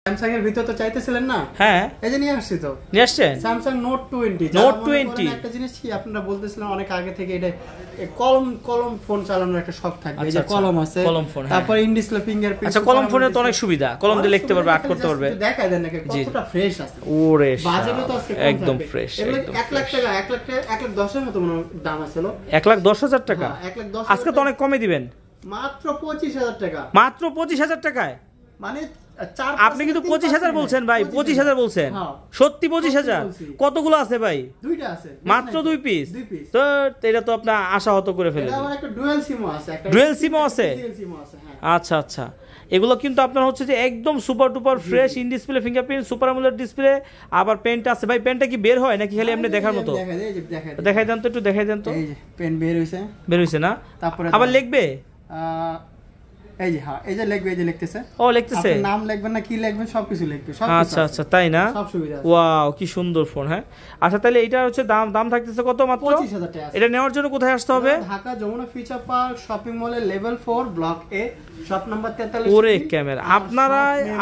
Samsung এর ভিতর তো চাইতেছিলেন না? হ্যাঁ, এই যে নিয়ে আসছি তো। নিয়ে আসছেন স্যামসাং নোট 20। নোট 20 একটা জিনিস কি আপনারা বলতেছিলেন অনেক আগে থেকে, এটা কলম ফোন চালানোর একটা শখ থাকবে। এই যে কলম আছে, কলম ফোন, তারপর ইন ডিসপ্লে ফিঙ্গারপ্রিন্ট। আচ্ছা, কলম ফোনে তো অনেক সুবিধা, কলম দিয়ে লিখতে পারবে, আর্ট করতে পারবে। দেখায় দেন নাকি কতটা ফ্রেশ আছে। ওরে বাজেটও তো আজকে একদম ফ্রেশ, একদম 1 লাখ টাকা, 1,10,000 এর মতো দাম আছে। 1,10,000 টাকা? 1,10,000 আজকে তো অনেক কমে দিবেন, মাত্র 25,000 টাকা। মাত্র 25,000 টাকায়? মানে আপনি কিন্তু 25,000 বলছেন ভাই, 25,000 বলছেন? সত্যি 25,000? কতগুলো আছে ভাই? দুইটা আছে মাত্র 2 পিস। তো এটা তো আপনার আশাহত করে ফেলেন। এটা আবার একটা ডুয়াল সিমও আছে, ডুয়াল সিমও আছে। আচ্ছা আচ্ছা, এগুলো কিন্তু আপনার হচ্ছে যে একদম super টুপার fresh, in display fingerprint, super AMOLED display, আবার পেনটা আছে ভাই। পেনটা কি বের হয় নাকি খালি এমনি দেখার মতো? দেখাই দেন তো, একটু দেখাই দেন তো। এই যে পেন বের হইছে না? তারপরে আবার লিখবে? এই যে হ্যাঁ, এই যে লিখবে, এই যে লিখতেছে। ও লিখতেছে, আপনি নাম লিখবেন না কি লিখবেন সবকিছু লিখবে। আচ্ছা আচ্ছা, তাই না? সব সুবিধা আছে। ওয়াও, কি সুন্দর ফোন। হ্যাঁ, আচ্ছা তাহলে এটা হচ্ছে দাম থাকতেছে কত? মাত্র 25,000 টাকা। এটা নেওয়ার জন্য কোথায় আসতে হবে? Dhaka Jamuna future park shopping মলের level 4 block A shop number 43। ওরে ক্যামেরা,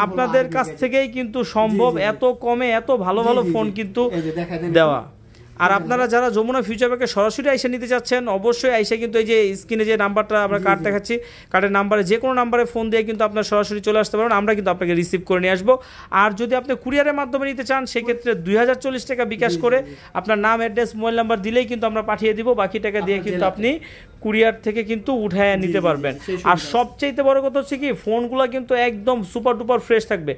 আপনাদের কাছ থেকেই কিন্তু সম্ভব এত কমে এত ভালো ভালো ফোন কিন্তু দেওয়া। আর আপনারা যারা যমুনা ফিউচার পার্কে সরাসরি আইসা নিতে চাচ্ছেন, অবশ্যই আইসা কিন্তু এই যে স্ক্রিনে যে নাম্বারটা আমরা কার্ড দেখাচ্ছি, কার্ডের নাম্বারে যে কোনো নাম্বারে ফোন দিয়ে কিন্তু আপনার সরাসরি চলে আসতে পারেন, আমরা কিন্তু আপনাকে রিসিভ করে নিয়ে আসবো। আর যদি আপনি কুরিয়ারের মাধ্যমে নিতে চান, সেক্ষেত্রে 2040 টাকা বিকাশ করে আপনার নাম, অ্যাড্রেস, মোবাইল নাম্বার দিলেই কিন্তু আমরা পাঠিয়ে দিব। বাকি টাকা দিয়ে কিন্তু আপনি কুরিয়ার থেকে কিন্তু উঠায় নিতে পারবেন। আর সবচেয়ে বড় কথা হচ্ছে কি, ফোনগুলো কিন্তু একদম সুপার ডুপার ফ্রেশ থাকবে।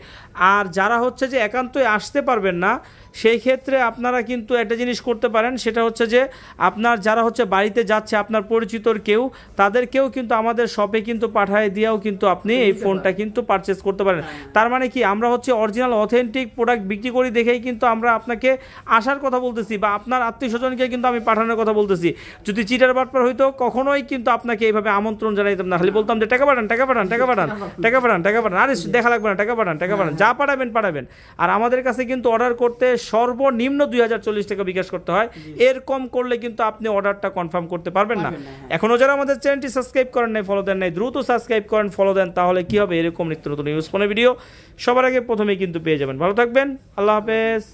আর যারা হচ্ছে যে একান্তই আসতে পারবেন না, সেই ক্ষেত্রে আপনারা কিন্তু একটা জিনিস করতে পারেন, সেটা হচ্ছে যে আপনার যারা হচ্ছে বাড়িতে যাচ্ছে, আপনার পরিচিতর কেউ, তাদেরকেও কিন্তু আমাদের শপে কিন্তু পাঠিয়ে দিয়েও কিন্তু আপনি এই ফোনটা কিন্তু পারচেস করতে পারেন। তার মানে কি, আমরা হচ্ছে অরিজিনাল অথেন্টিক প্রোডাক্ট বিক্রি করি দেখেই কিন্তু আমরা আপনাকে আসার কথা বলতেছি, বা আপনার আত্মীয় স্বজনকে কিন্তু আমি পাঠানোর কথা বলতেছি। যদি চিটার বাটপার হইতো, কখনোই কিন্তু আপনাকে এইভাবে আমন্ত্রণ জানাইতাম না। খালি বলতাম যে টাকা পাঠান, টাকা পাঠান, টাকা পাঠান, টাকা পাঠান, টাকা পাঠান, আরে দেখা লাগবে না, টাকা পাঠান, টাকা পাঠান, যা পাঠাবেন। আর আমাদের কাছে কিন্তু অর্ডার করতে সর্বনিম্ন 2040 টাকা বিকাশ করতে হয়। এর কম করলে কিন্তু আপনি অর্ডারটা কনফার্ম করতে পারবেন না। এখনো যারা আমাদের চ্যানেলটি সাবস্ক্রাইব করেন নাই, ফলো দেন নাই, দ্রুত সাবস্ক্রাইব করেন, ফলো দেন, তাহলে কি হবে, এরকম নিত্য নতুন নিউজ ফোনের ভিডিও সবার আগে প্রথমেই কিন্তু পেয়ে যাবেন। ভালো থাকবেন, আল্লাহ হাফেজ।